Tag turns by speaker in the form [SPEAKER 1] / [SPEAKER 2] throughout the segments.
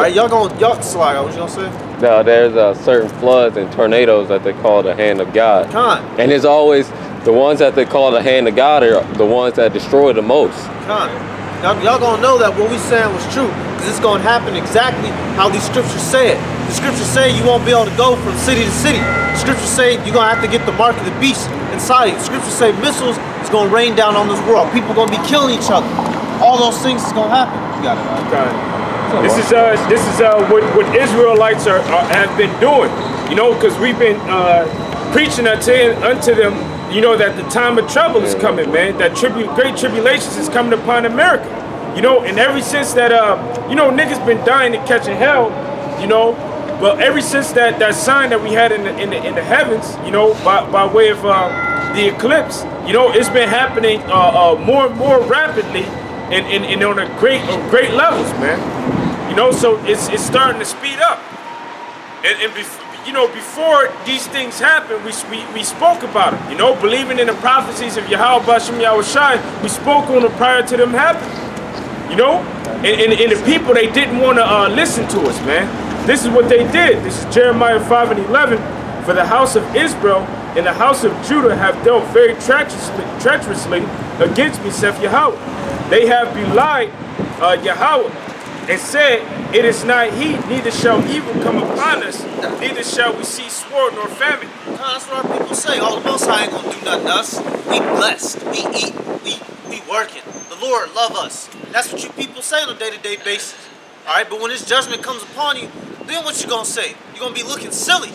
[SPEAKER 1] right, y'all slide. What you gonna say?
[SPEAKER 2] Now there's certain floods and tornadoes that they call the hand of God.
[SPEAKER 1] Con.
[SPEAKER 2] And it's always the ones that they call the hand of God are the ones that destroy the most.
[SPEAKER 1] Con. Y'all gonna know that what we saying was true, because it's gonna happen exactly how these scriptures say it. The scriptures say you won't be able to go from city to city. The scriptures say you're gonna have to get the mark of the beast inside you. The scriptures say missiles is gonna rain down on this world. People gonna be killing each other. All those things is gonna happen. You got it.
[SPEAKER 3] Right? This is what Israelites have been doing. You know, because we've been preaching unto them. You know that the time of trouble is coming, man. That great tribulations is coming upon America. You know, and ever since that, you know, niggas been dying and catching hell. You know, but ever since that sign that we had in the heavens, you know, by way of the eclipse, you know, it's been happening more and more rapidly, and on a great levels, man. You know, so it's starting to speed up, and you know, before these things happen, we spoke about it. You know, believing in the prophecies of Yahweh Bashem Yahushai, we spoke on it prior to them happening. You know, and the people, they didn't want to listen to us, man. This is what they did. This is Jeremiah 5:11. For the house of Israel and the house of Judah have dealt very treacherously against me, saith Yahweh. They have belied Yahweh, and said, it is not he, neither shall evil come upon us, neither shall we see sword nor famine.
[SPEAKER 1] No, that's what our people say. Oh, the Most High ain't gonna do nothing to us. We blessed. We eat. We working. The Lord love us. That's what you people say on a day-to-day basis. All right, but when this judgment comes upon you, then what you gonna say? You're gonna be looking silly.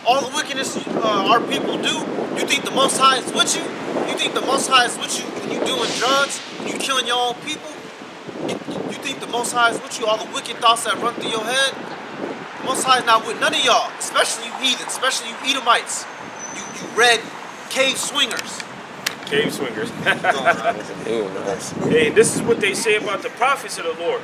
[SPEAKER 1] All the wickedness our people do, you think the Most High is with you? You think the Most High is with you when you doing drugs, when you killing your own people? You think the Most High is with you, all the wicked thoughts that run through your head? The Most High is not with none of y'all, especially you heathens, especially you Edomites, you red cave swingers.
[SPEAKER 3] Cave swingers. Hey, this is what they say about the prophets of the Lord.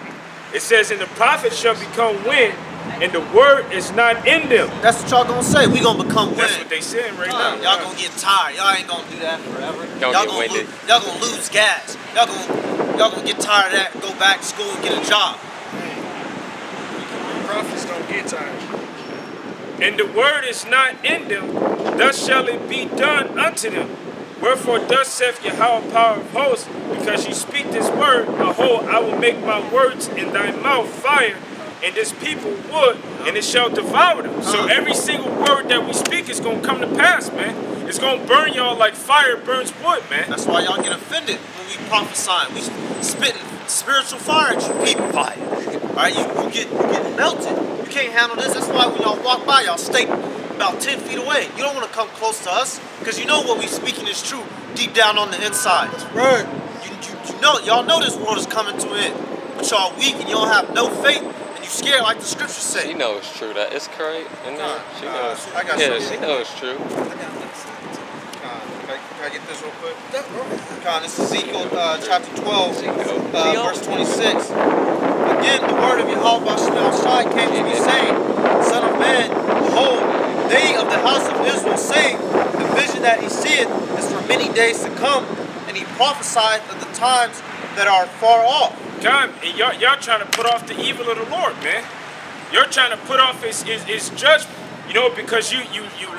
[SPEAKER 3] It says, and the prophets shall become wind, and the word is not in them.
[SPEAKER 1] That's what y'all gonna say. We gonna become wind.
[SPEAKER 3] That's what they saying right now.
[SPEAKER 1] Y'all gonna get tired. Y'all ain't gonna do that forever.
[SPEAKER 2] Y'all
[SPEAKER 1] gonna lose gas. Y'all gonna get tired of that and go back to school and get a job.
[SPEAKER 4] The prophets don't get tired.
[SPEAKER 3] And the word is not in them, thus shall it be done unto them. Wherefore thus saith Yahweh, power of hosts, because you speak this word, behold, I will make my words in thy mouth fire, and this people wood, and it shall devour them. So every single word that we speak is going to come to pass, man. It's going to burn y'all like fire burns wood, man.
[SPEAKER 1] That's why y'all get offended when we prophesy. We spitting spiritual fire at you people. Fire. All right, you get melted. You can't handle this. That's why when y'all walk by, y'all stay about 10 feet away. You don't want to come close to us, because you know what we speaking is true deep down on the inside. That's right. You know, y'all know this world is coming to an end, but y'all weak and you don't have no faith. You scared like the scriptures say.
[SPEAKER 2] She knows it's true. That it's correct. She knows.
[SPEAKER 1] I got
[SPEAKER 2] she knows it's true.
[SPEAKER 1] Can I get this real quick? This is Ezekiel chapter 12, verse 26. Again, the word of Yahweh Bashem came to me saying, Son of man, behold, they of the house of Israel saying, the vision that he seeth is for many days to come, and he prophesied of the times that are far off.
[SPEAKER 3] Time, and y'all trying to put off the evil of the Lord, man. You're trying to put off his judgment, you know, because you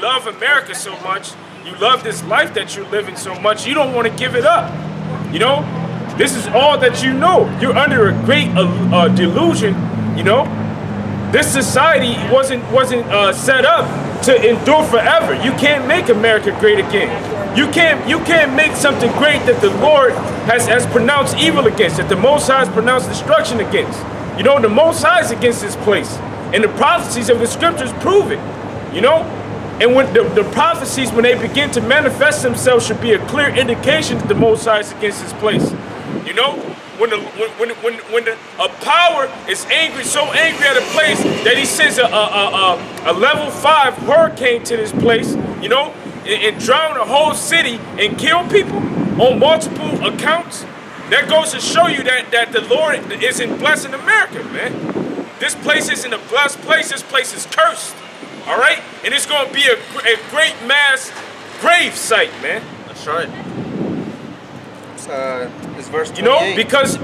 [SPEAKER 3] love America so much. You love this life that you're living so much. You don't want to give it up. You know, this is all that you know. You're under a great delusion. You know, this society wasn't set up to endure forever. You can't make America great again. You can't make something great that the Lord has pronounced evil against, that the Most High has pronounced destruction against. You know, the Most High is against this place, and the prophecies of the scriptures prove it. You know, and when the prophecies, when they begin to manifest themselves, should be a clear indication that the Most High is against this place. You know, when a power is angry, so angry at a place that he sends a level 5 hurricane to this place, you know, and drown a whole city and kill people on multiple accounts, that goes to show you that the Lord isn't blessing America, man. This place isn't a blessed place. This place is cursed, all right? And it's going to be a great mass grave site, man.
[SPEAKER 1] That's right. It's verse 28.
[SPEAKER 3] You know, because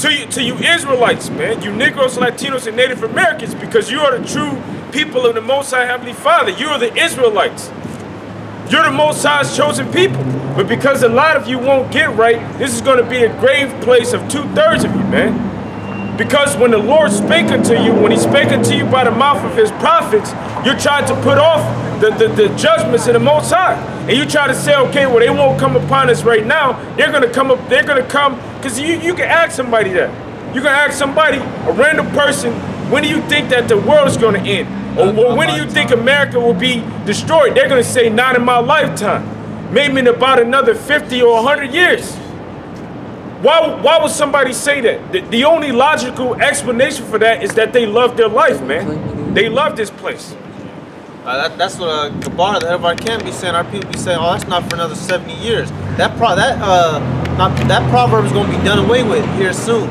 [SPEAKER 3] to you Israelites, man, you Negroes, Latinos, and Native Americans, because you are the true people of the Most High Heavenly Father. You are the Israelites. You're the Most High's chosen people. But because a lot of you won't get right, this is going to be a grave place of 2/3 of you, man. Because when the Lord spake unto you, when he spake unto you by the mouth of his prophets, you're trying to put off the judgments of the Most High. And you try to say, okay, well, they won't come upon us right now. They're going to come, because you can ask somebody that. You can ask somebody, a random person, when do you think that the world is going to end? Or when do you think America will be destroyed? They're going to say, not in my lifetime. Maybe in about another 50 or 100 years. Why would somebody say that? The only logical explanation for that is that they love their life, man. They love this place.
[SPEAKER 1] That's what Gabar, the head of our camp, be saying. Our people be saying, oh, that's not for another 70 years. That proverb is going to be done away with here soon.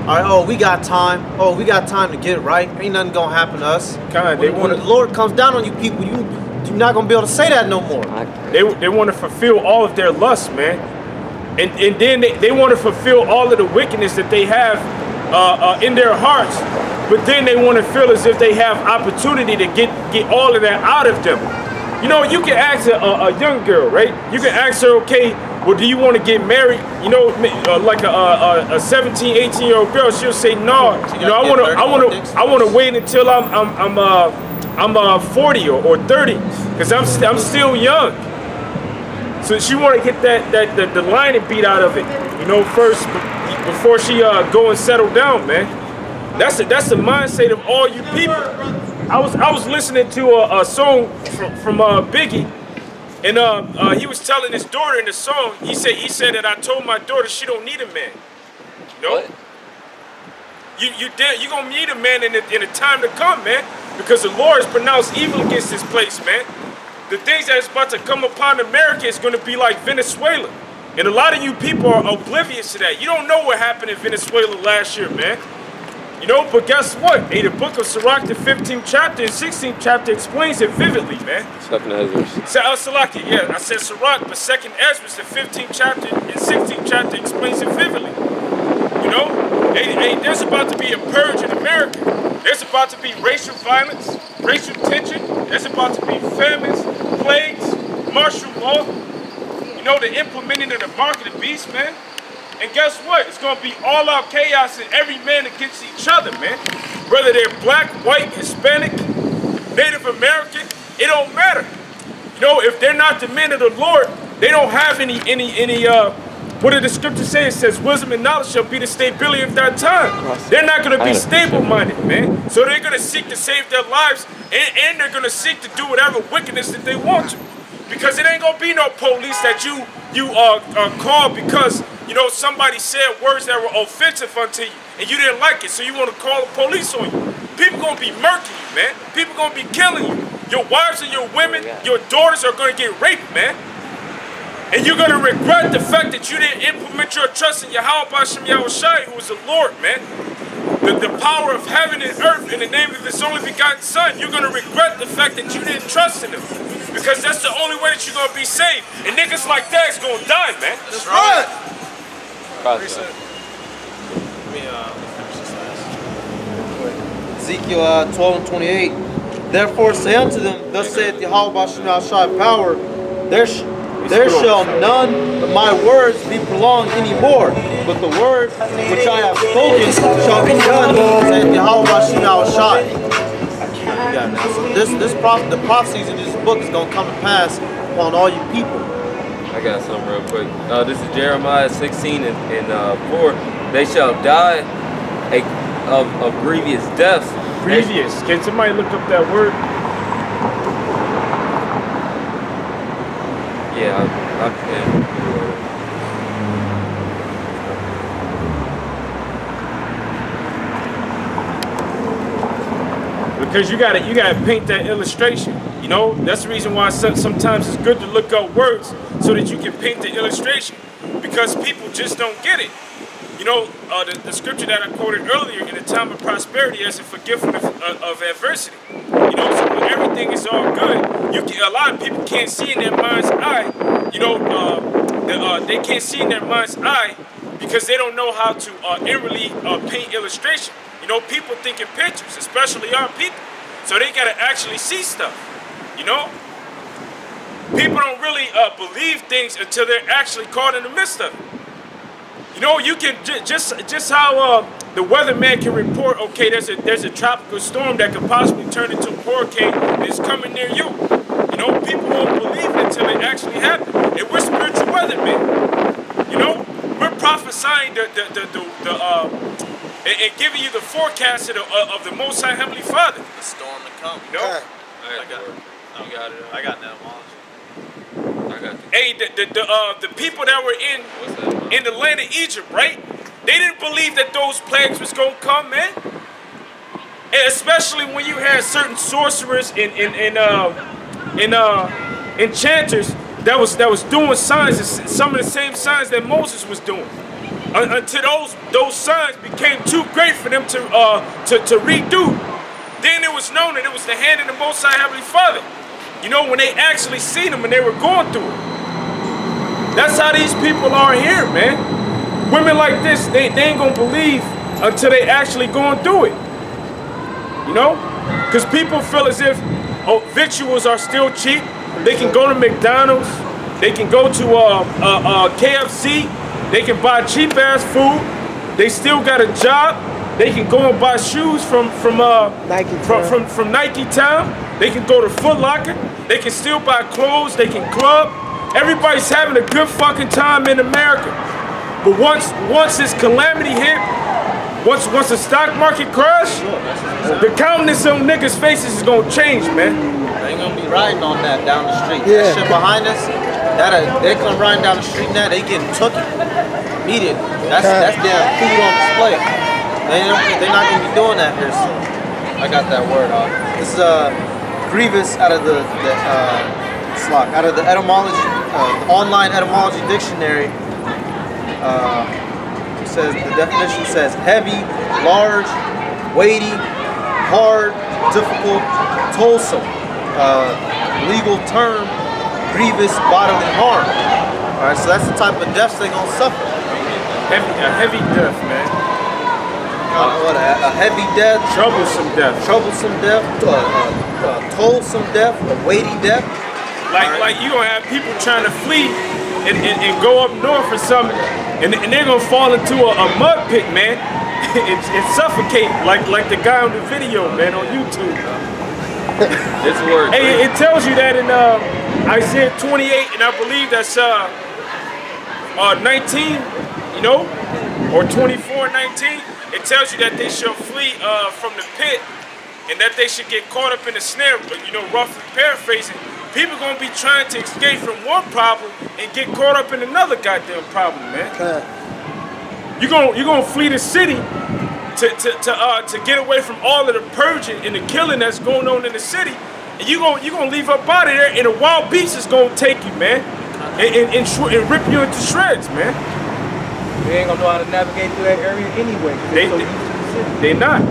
[SPEAKER 1] All right, oh, we got time. Oh, we got time to get it right. Ain't nothing going to happen to us. When the Lord comes down on you people, you're not going to be able to say that no more.
[SPEAKER 3] They want to fulfill all of their lusts, man. And then they want to fulfill all of the wickedness that they have in their hearts. But then they want to feel as if they have opportunity to get all of that out of them. You know, you can ask a young girl, right? You can ask her, okay, well, do you want to get married? You know, like a 17, 18-year-old girl, she'll say, no. You know, I want to wait until I'm 40 or 30, because I'm still young. So she want to get the lining beat out of it, you know, first before she go and settle down, man. That's the mindset of all you people. I was listening to a song from Biggie, and he was telling his daughter in the song. He said that I told my daughter she don't need a man. You know? What? You gonna need a man in the time to come, man, because the Lord has pronounced evil against this place, man. The things that's about to come upon America is going to be like Venezuela. And a lot of you people are oblivious to that. You don't know what happened in Venezuela last year, man. You know, but guess what? Hey, the book of Sirach, the 15th chapter and 16th chapter explains it vividly, man.
[SPEAKER 2] Second Ezra.
[SPEAKER 3] Salaki, yeah, I said Sirach, but Second Ezra, the 15th chapter and 16th chapter explains it vividly. You know, hey, there's about to be a purge in America. There's about to be racial violence, racial tension. There's about to be famines, plagues, martial law. You know, the implementing of the mark of the beast, man. And guess what? It's going to be all-out chaos and every man against each other, man. Whether they're black, white, Hispanic, Native American, it don't matter. You know, if they're not the men of the Lord, they don't have any what did the scripture say? It says, wisdom and knowledge shall be the stability of that time. They're not going to be stable-minded, man. So they're going to seek to save their lives, and they're going to seek to do whatever wickedness that they want to. Because it ain't going to be no police that you call because, you know, somebody said words that were offensive unto you, and you didn't like it, so you want to call the police on you. People going to be murking you, man. People going to be killing you. Your wives and your women, your daughters are going to get raped, man. And you're going to regret the fact that you didn't implement your trust in Yahweh Bashem Yahushai, who is the Lord, man. The power of heaven and earth in the name of his only begotten son. You're going to regret the fact that you didn't trust in him. Because that's the only way that you're going to be saved. And niggas like that is going to die, man.
[SPEAKER 1] That's right. Ezekiel 12 and 28. Therefore say unto them, thus saith Yahweh Bashem Yahushai power, there shall none of my words be prolonged anymore, but the word which I have spoken shall be done, saith Yahweh Bashem Yahushai. Yeah, so the prophecies in this book is going to come to pass upon all you people.
[SPEAKER 2] I got something real quick. This is Jeremiah 16 and 4. They shall die of grievous death.
[SPEAKER 3] Grievous. Can somebody look up that word?
[SPEAKER 2] Yeah, I can.
[SPEAKER 3] Because you gotta paint that illustration. You know, that's the reason why sometimes it's good to look up words so that you can paint the illustration. Because people just don't get it. You know, the scripture that I quoted earlier, in a time of prosperity as a forgiveness of adversity. You know, so when everything is all good, a lot of people can't see in their mind's eye, you know, they can't see in their mind's eye because they don't know how to inwardly paint illustration. You know, people think in pictures, especially our people. So they gotta actually see stuff. You know, people don't really believe things until they're actually caught in the midst of it. You know, you can just how the weatherman can report, okay, there's a tropical storm that could possibly turn into a hurricane and it's coming near you. You know, people won't believe it until it actually happens. And we're spiritual weathermen. You know, we're prophesying and giving you the forecast of the Most High Heavenly Father.
[SPEAKER 1] The storm to come.
[SPEAKER 3] You know?
[SPEAKER 2] I got it.
[SPEAKER 1] I got that knowledge.
[SPEAKER 2] I got it.
[SPEAKER 3] Hey, the people that were in the land of Egypt, right? They didn't believe that those plagues was gonna come, man. And especially when you had certain sorcerers and enchanters that was doing signs, some of the same signs that Moses was doing, until those signs became too great for them to redo. Then it was known that it was the hand of the Most High Heavenly Father. You know, when they actually seen them and they were going through it. That's how these people are here, man. Women like this, they ain't gonna believe until they actually going through it. You know? Because people feel as if victuals are still cheap. They can go to McDonald's, they can go to KFC, they can buy cheap ass food, they still got a job, they can go and buy shoes from Nike Town, they can go to Foot Locker, they can still buy clothes, they can club. Everybody's having a good fucking time in America. But once this calamity hit, once the stock market crash, the countenance on niggas' faces is gonna change, man.
[SPEAKER 1] They ain't gonna be riding on that down the street. Yeah. That shit behind us, they come riding down the street now, they getting took immediately. That's their food on display. They're not gonna be doing that here soon. I got that word off. This is Grievous out of the etymology, online etymology dictionary. It says, the definition says heavy, large, weighty, hard, difficult, toilsome. Legal term, grievous bodily harm. All right, so that's the type of death they're gonna suffer.
[SPEAKER 3] A heavy death, man.
[SPEAKER 1] What a heavy death,
[SPEAKER 3] troublesome death,
[SPEAKER 1] toilsome death, a weighty death.
[SPEAKER 3] Like you gonna have people trying to flee and go up north or something, and they're gonna fall into a mud pit, man, and suffocate like the guy on the video, man, on YouTube.
[SPEAKER 2] It's word.
[SPEAKER 3] Hey, it tells you that in Isaiah 28, and I believe that's 19, you know, or 24:19. It tells you that they shall flee from the pit, and that they should get caught up in the snare. But you know, roughly paraphrasing, people gonna be trying to escape from one problem and get caught up in another goddamn problem, man. You gonna flee the city to get away from all of the purging and the killing that's going on in the city, and you gonna leave up out of there, and the wild beast is gonna take you, man, and rip you into shreds, man.
[SPEAKER 4] They ain't gonna know how to navigate through that area anyway.
[SPEAKER 3] They're not.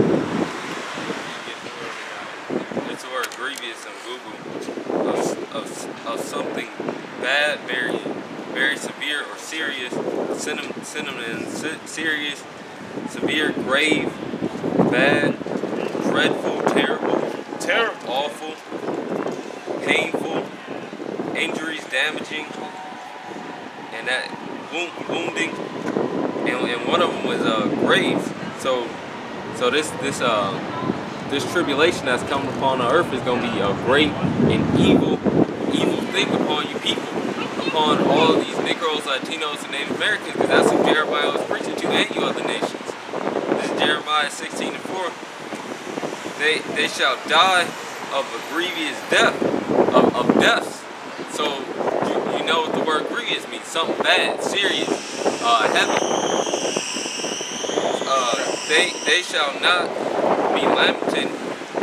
[SPEAKER 2] It's the word grievous on Google of something bad, very severe or serious. Synonyms: serious, severe, grave, bad, dreadful, terrible, awful, painful, injuries, damaging, and that wounding. And one of them was grave. So this tribulation that's coming upon the earth is going to be a great and evil thing upon you people, upon all of these Negroes, Latinos, and Native Americans, because that's what Jeremiah was preaching to, and you other nations. This is Jeremiah 16:4. They shall die of a grievous death, of deaths. So you know what the word grievous means, something bad, serious, heavy. They shall not be lamented,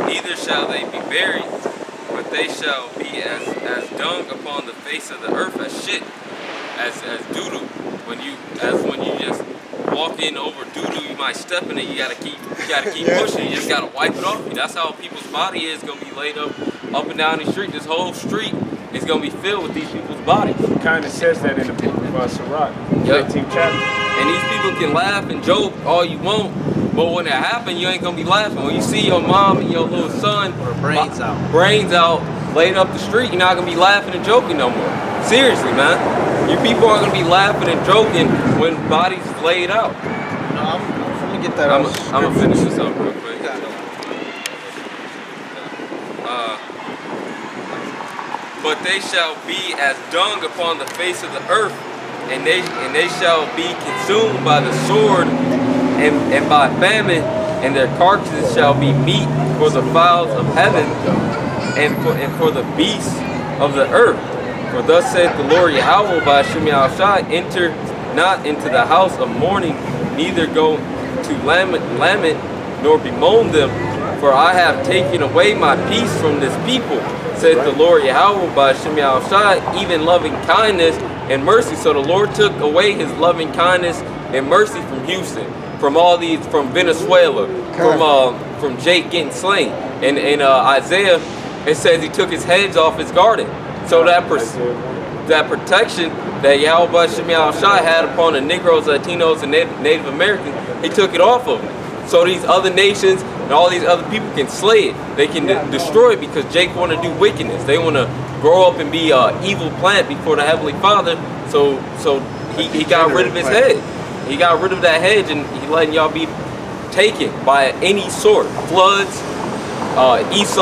[SPEAKER 2] neither shall they be buried, but they shall be as dung upon the face of the earth, as shit, as doo-doo. When you just walk in over doo-doo, you might step in it, you gotta keep pushing, you just gotta wipe it off you. That's how people's body is gonna be laid up and down the street. This whole street is gonna be filled with these people's bodies.
[SPEAKER 3] It kind of says that in the book of Sirach, 13th chapter.
[SPEAKER 2] And these people can laugh and joke all you want, but when it happens, you ain't gonna be laughing. When you see your mom and your little son brains out, laid up the street, you're not gonna be laughing and joking no more. Seriously, man. You people aren't gonna be laughing and joking when bodies is laid out.
[SPEAKER 1] No, I'm gonna get that.
[SPEAKER 2] I'm gonna finish this up real quick. But they shall be as dung upon the face of the earth, and they shall be consumed by the sword and by famine, and their carcasses shall be meat for the fowls of heaven and for the beasts of the earth. For thus saith the Lord Yahweh by Hashem Yahushua, enter not into the house of mourning, neither go to lament nor bemoan them, for I have taken away my peace from this people, saith the Lord Yahweh by Hashem Yahushua, even loving kindness and mercy. So the Lord took away his loving kindness and mercy from Houston, from all these, from Venezuela, from Jake getting slain. And in Isaiah, it says he took his heads off his garden. So that protection that Yahweh by Hashem Yahushua had upon the Negroes, Latinos, and Native Americans, he took it off of them. So these other nations and all these other people can slay it. They can destroy it because Jake want to do wickedness. They want to grow up and be an evil plant before the Heavenly Father. So he got rid of his head. He got rid of that hedge, and he letting y'all be taken by any sort. Floods, Esau.